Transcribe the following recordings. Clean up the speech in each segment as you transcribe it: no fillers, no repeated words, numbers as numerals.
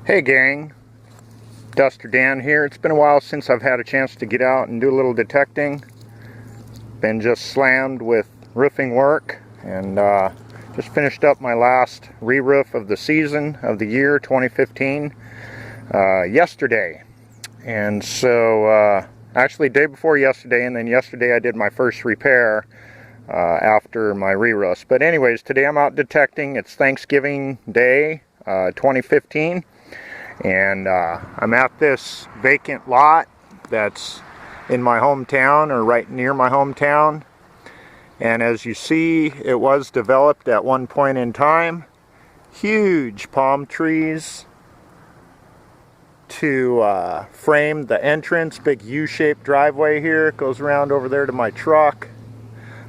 Hey gang, Duster Dan here. It's been a while since I've had a chance to get out and do a little detecting. Been just slammed with roofing work and just finished up my last re-roof of the season of the year 2015 yesterday. And so actually day before yesterday, and then yesterday I did my first repair after my re-roofs. But anyways, today I'm out detecting. It's Thanksgiving Day 2015. And I'm at this vacant lot that's in my hometown, or right near my hometown. And as you see, it was developed at one point in time. Huge palm trees to frame the entrance. Big U-shaped driveway here. It goes around over there to my truck.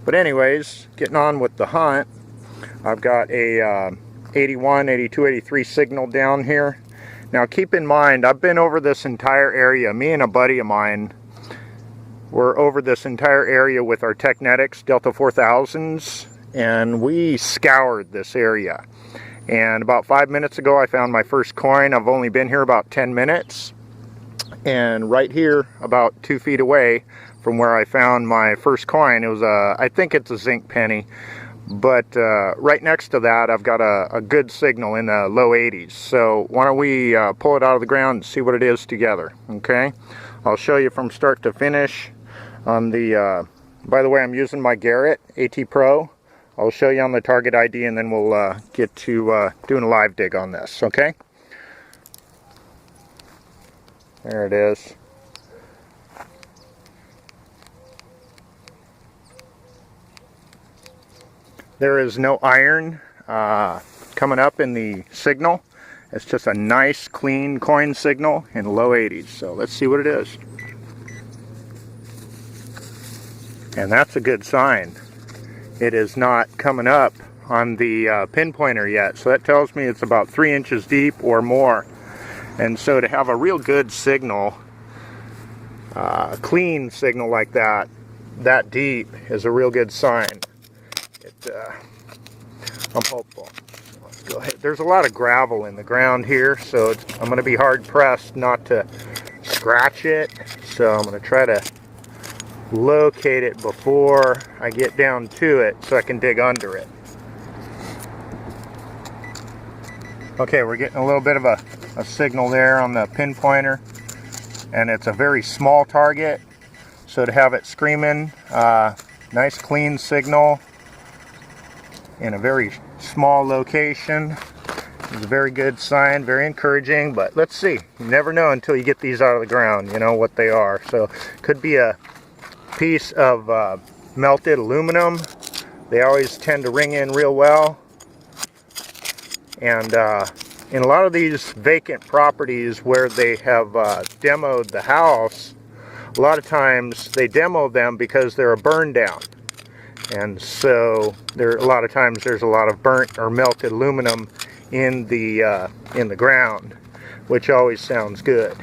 But anyways, getting on with the hunt. I've got a 81, 82, 83 signal down here. Now keep in mind, I've been over this entire area. Me and a buddy of mine were over this entire area with our Teknetics Delta 4000s, and we scoured this area. And about 5 minutes ago I found my first coin. I've only been here about 10 minutes. And right here, about 2 feet away from where I found my first coin, it was I think it's a zinc penny. But right next to that, I've got a good signal in the low 80s. So why don't we pull it out of the ground and see what it is together, okay? I'll show you from start to finish on the, by the way, I'm using my Garrett AT Pro. I'll show you on the target ID, and then we'll get to doing a live dig on this, okay? There it is. There is no iron coming up in the signal. It's just a nice clean coin signal in low 80s. So let's see what it is. And that's a good sign. It is not coming up on the pinpointer yet. So that tells me it's about 3 inches deep or more. And so to have a real good signal, clean signal like that deep, is a real good sign. I'm hopeful. Let's go ahead. There's a lot of gravel in the ground here, so I'm going to be hard pressed not to scratch it. So I'm going to try to locate it before I get down to it so I can dig under it. Okay, we're getting a little bit of a signal there on the pinpointer, and it's a very small target. So to have it screaming, nice clean signal in a very small location is a very good sign, very encouraging. But let's see, you never know until you get these out of the ground, you know what they are. So could be a piece of melted aluminum. They always tend to ring in real well. And in a lot of these vacant properties where they have demoed the house, a lot of times they demo them because they're a burn down. And so a lot of times there's a lot of burnt or melted aluminum in the ground, which always sounds good.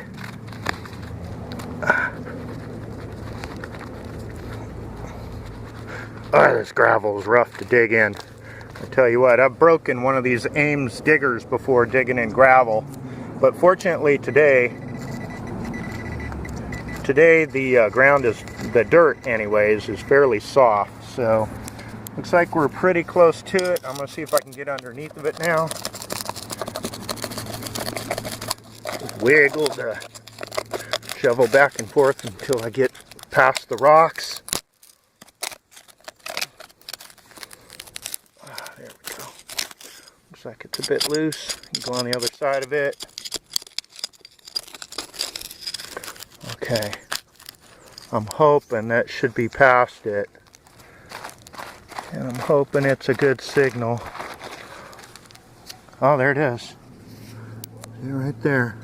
Oh, this gravel is rough to dig in. I tell you what, I've broken one of these Ames diggers before digging in gravel, but fortunately today the ground is, the dirt anyways, is fairly soft. So looks like we're pretty close to it. I'm going to see if I can get underneath of it now. Just wiggle the shovel back and forth until I get past the rocks. There we go. Looks like it's a bit loose. You can go on the other side of it. Okay. I'm hoping that should be past it. And I'm hoping it's a good signal. Oh, there it is. See, right there.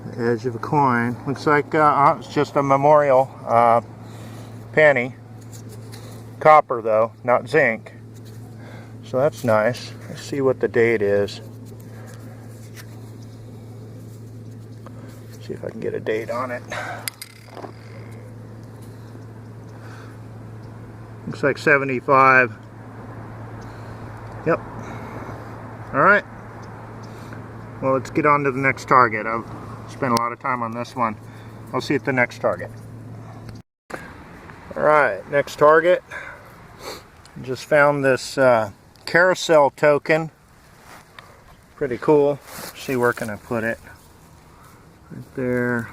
The edge of a coin. Looks like it's just a memorial penny. Copper though, not zinc. So that's nice. Let's see what the date is. See if I can get a date on it. Looks like 75. Yep. All right. Well, let's get on to the next target. I've spent a lot of time on this one. I'll see you at the next target. Alright, next target. Just found this carousel token. Pretty cool. Let's see, where can I put it? Right there.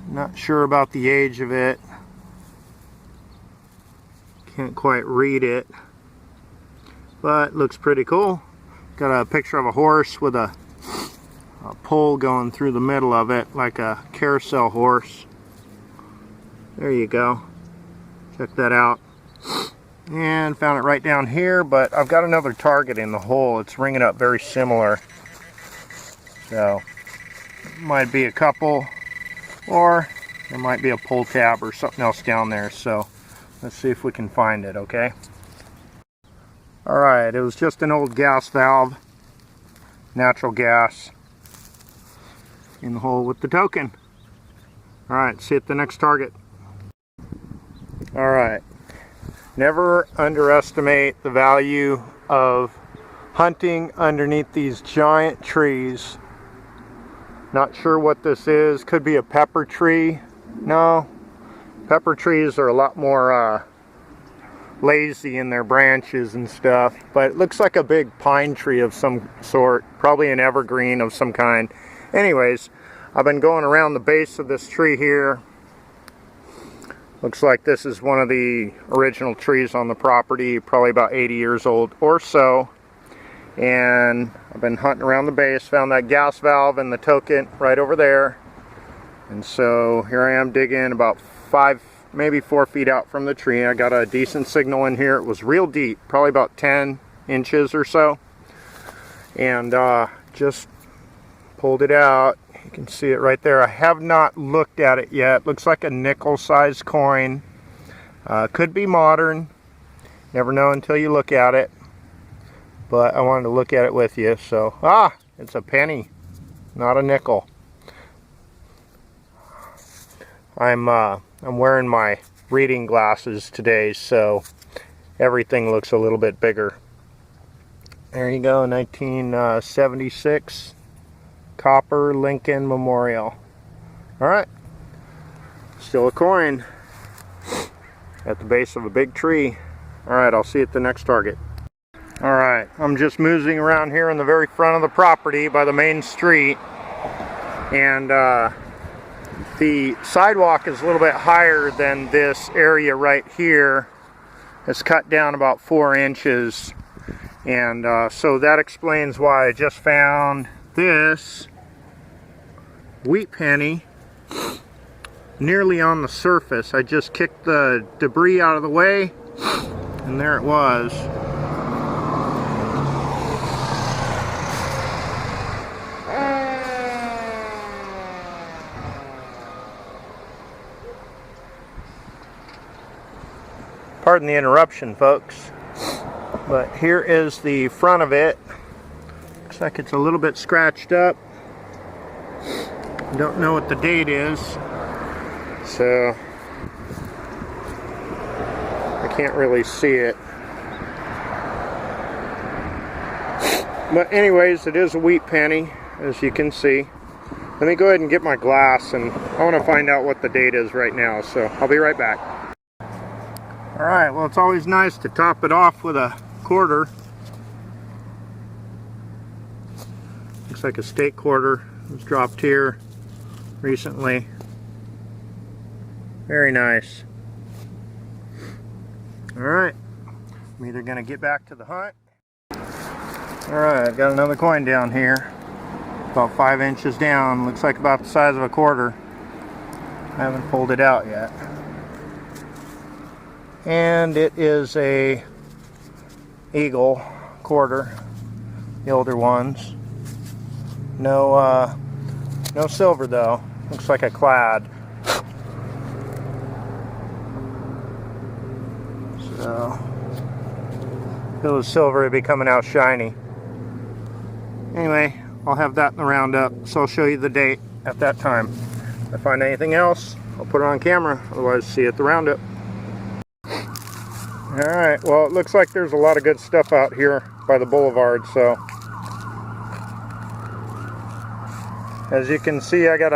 Not sure about the age of it. Can't quite read it. But looks pretty cool. Got a picture of a horse with a pole going through the middle of it, like a carousel horse. There you go. Check that out. And found it right down here, but I've got another target in the hole. It's ringing up very similar. So, might be a couple, or there might be a pull tab or something else down there. So, let's see if we can find it, okay? Alright, it was just an old gas valve, natural gas, in the hole with the token. Alright, see you at the next target. Alright, never underestimate the value of hunting underneath these giant trees. Not sure what this is. Could be a pepper tree. No, pepper trees are a lot more lazy in their branches and stuff, but it looks like a big pine tree of some sort, probably an evergreen of some kind. Anyways, I've been going around the base of this tree here. Looks like this is one of the original trees on the property, probably about 80 years old or so. And I've been hunting around the base, found that gas valve and the token right over there. And so here I am digging about 5, maybe 4 feet out from the tree. I got a decent signal in here. It was real deep, probably about 10 inches or so. And just pulled it out. You can see it right there. I have not looked at it yet. Looks like a nickel-sized coin. Could be modern. Never know until you look at it. But I wanted to look at it with you. So, it's a penny, not a nickel. I'm wearing my reading glasses today, so everything looks a little bit bigger. There you go, 1976 copper Lincoln Memorial. Alright, still a coin at the base of a big tree. Alright, I'll see you at the next target. Alright, I'm just moving around here in the very front of the property by the main street, and the sidewalk is a little bit higher than this area right here. It's cut down about 4 inches, and so that explains why I just found this wheat penny nearly on the surface. I just kicked the debris out of the way, and there it was. Pardon the interruption, folks, but here is the front of it. Looks like it's a little bit scratched up. Don't know what the date is, so I can't really see it. But anyways, it is a wheat penny, as you can see. Let me go ahead and get my glass, and I want to find out what the date is right now, so I'll be right back. Alright, well, it's always nice to top it off with a quarter. Looks like a state quarter. It was dropped here recently. Very nice. Alright, I'm either going to get back to the hunt. Alright, I've got another coin down here. About 5 inches down. Looks like about the size of a quarter. I haven't pulled it out yet. And it is a eagle quarter, the older ones. No silver though. Looks like a Clad. So if it was silver, it'd be coming out shiny. Anyway, I'll have that in the roundup, so I'll show you the date at that time. If I find anything else, I'll put it on camera. Otherwise, see you at the roundup. Alright, well, it looks like there's a lot of good stuff out here by the boulevard, so as you can see, I got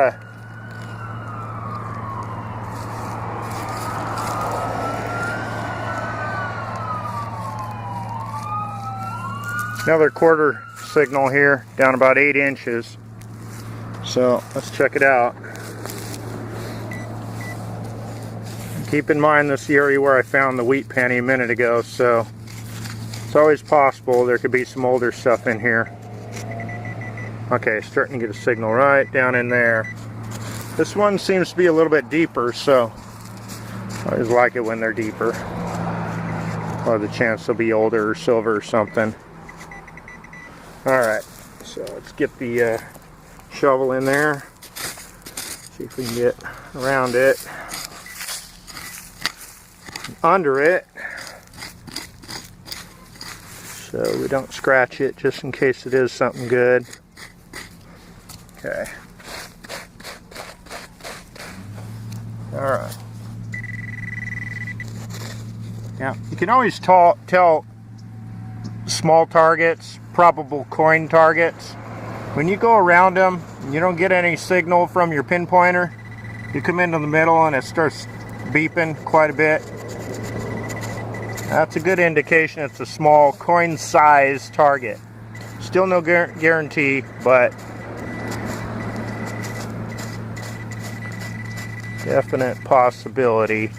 another quarter signal here, down about 8 inches. So let's check it out. Keep in mind this is the area where I found the wheat penny a minute ago, so it's always possible there could be some older stuff in here. Okay, starting to get a signal right down in there. This one seems to be a little bit deeper, so I always like it when they're deeper. Or the chance they'll be older or silver or something. Alright, so let's get the shovel in there. See if we can get around it. Under it, so we don't scratch it, just in case it is something good. Okay. Alright. Now, you can always tell small targets, probable coin targets. When you go around them, and you don't get any signal from your pinpointer, you come into the middle and it starts beeping quite a bit. That's a good indication it's a small coin size target. Still no guarantee, but definite possibility.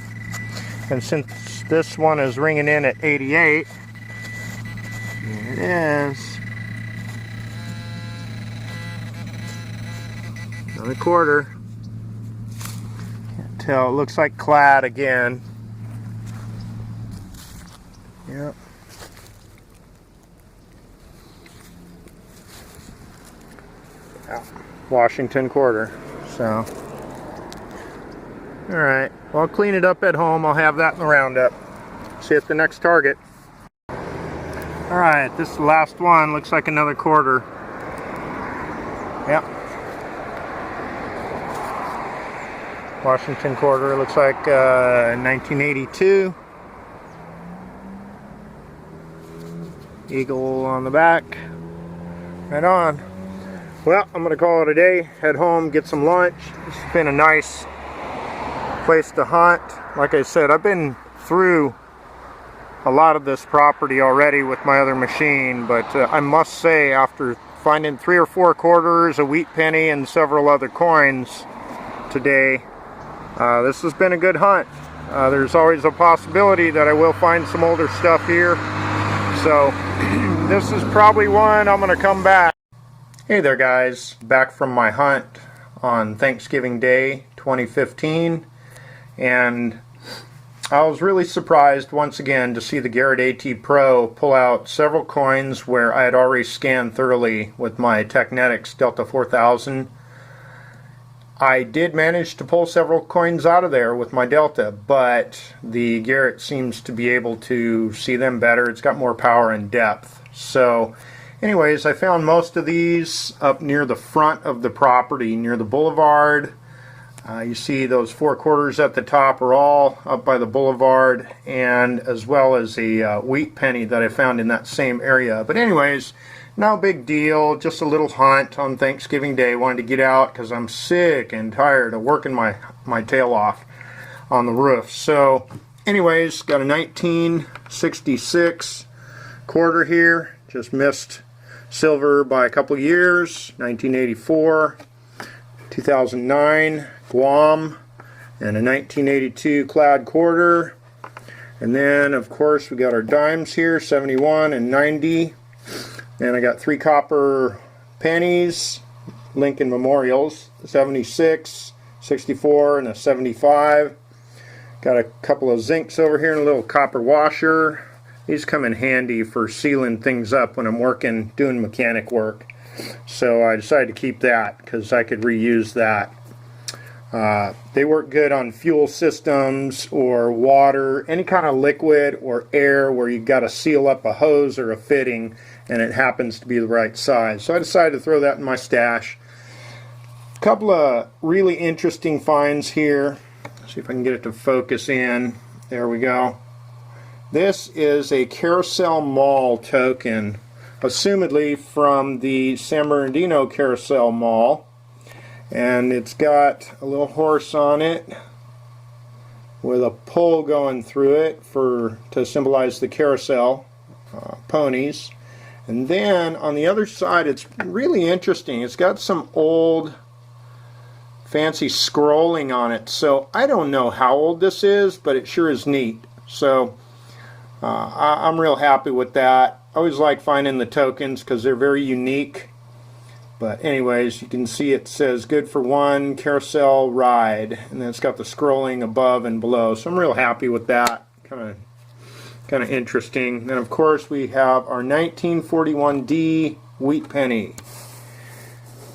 And since this one is ringing in at 88, here it is. Another quarter. Can't tell. It looks like Clad again. Yep. Washington quarter. So, alright. Well, I'll clean it up at home. I'll have that in the roundup. See you at the next target. Alright, this is the last one. Looks like another quarter. Yep. Washington quarter. Looks like 1982. Eagle on the back. Right on. Well, I'm gonna call it a day. Head home, get some lunch. It's been a nice place to hunt. Like I said, I've been through a lot of this property already with my other machine, but I must say, after finding 3 or 4 quarters, a wheat penny, and several other coins today, this has been a good hunt. There's always a possibility that I will find some older stuff here. So this is probably one I'm going to come back. Hey there guys, back from my hunt on Thanksgiving Day 2015, and I was really surprised once again to see the Garrett AT Pro pull out several coins where I had already scanned thoroughly with my Teknetics Delta 4000. I did manage to pull several coins out of there with my Delta, but the Garrett seems to be able to see them better. It's got more power and depth. So anyways, I found most of these up near the front of the property, near the boulevard. You see those 4 quarters at the top are all up by the boulevard, and as well as a wheat penny that I found in that same area. But anyways, no big deal, just a little hunt on Thanksgiving Day. Wanted to get out because I'm sick and tired of working my tail off on the roof. So anyways, got a 1966 quarter here. Just missed silver by a couple years. 1984, 2009 Guam, and a 1982 Clad quarter. And then of course we got our dimes here, 71 and 90. And I got 3 copper pennies, Lincoln Memorials, 76, 64, and a 75. Got a couple of zincs over here and a little copper washer. These come in handy for sealing things up when I'm working, doing mechanic work. So I decided to keep that because I could reuse that. They work good on fuel systems or water, any kind of liquid or air where you've got to seal up a hose or a fitting and it happens to be the right size. So I decided to throw that in my stash. A couple of really interesting finds here. See if I can get it to focus in. There we go. This is a Carousel Mall token, assumedly from the San Bernardino Carousel Mall, and it's got a little horse on it with a pole going through it to symbolize the carousel ponies. And then on the other side, it's really interesting. It's got some old fancy scrolling on it, so I don't know how old this is, but it sure is neat. So I'm real happy with that. I always like finding the tokens because they're very unique. But anyways, you can see it says good for one carousel ride, and then it's got the scrolling above and below, so I'm real happy with that. Kind of interesting. Then of course we have our 1941D wheat penny,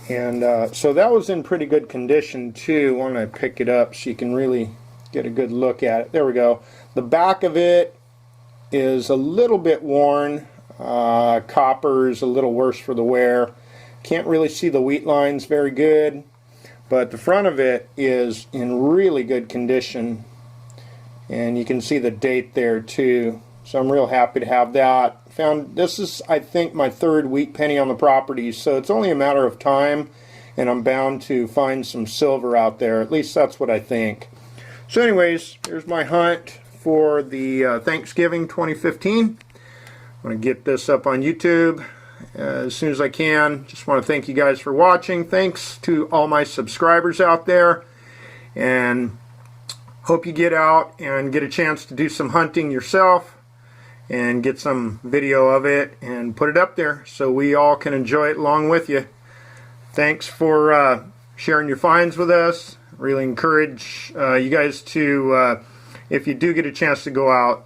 and so that was in pretty good condition too. Why don't I pick it up so you can really get a good look at it. There we go. The back of it is a little bit worn. Copper is a little worse for the wear. Can't really see the wheat lines very good, but the front of it is in really good condition, and you can see the date there too. So I'm real happy to have that. This is, I think, my third wheat penny on the property, so it's only a matter of time, and I'm bound to find some silver out there. At least that's what I think. So anyways, here's my hunt for the Thanksgiving 2015. I'm going to get this up on YouTube as soon as I can. Just want to thank you guys for watching. Thanks to all my subscribers out there, and hope you get out and get a chance to do some hunting yourself and get some video of it and put it up there so we all can enjoy it along with you. Thanks for sharing your finds with us. Really encourage you guys to, if you do get a chance to go out,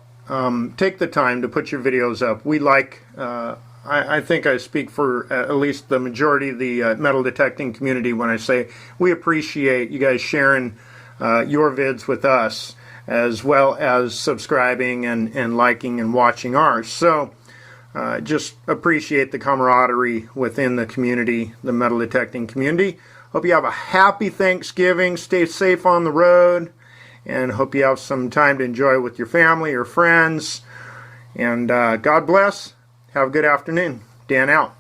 take the time to put your videos up. We like, I think I speak for at least the majority of the metal detecting community when I say we appreciate you guys sharing your vids with us, as well as subscribing and liking and watching ours. So just appreciate the camaraderie within the community, the metal detecting community. Hope you have a happy Thanksgiving. Stay safe on the road, and hope you have some time to enjoy with your family or friends. And God bless. Have a good afternoon. Dan out.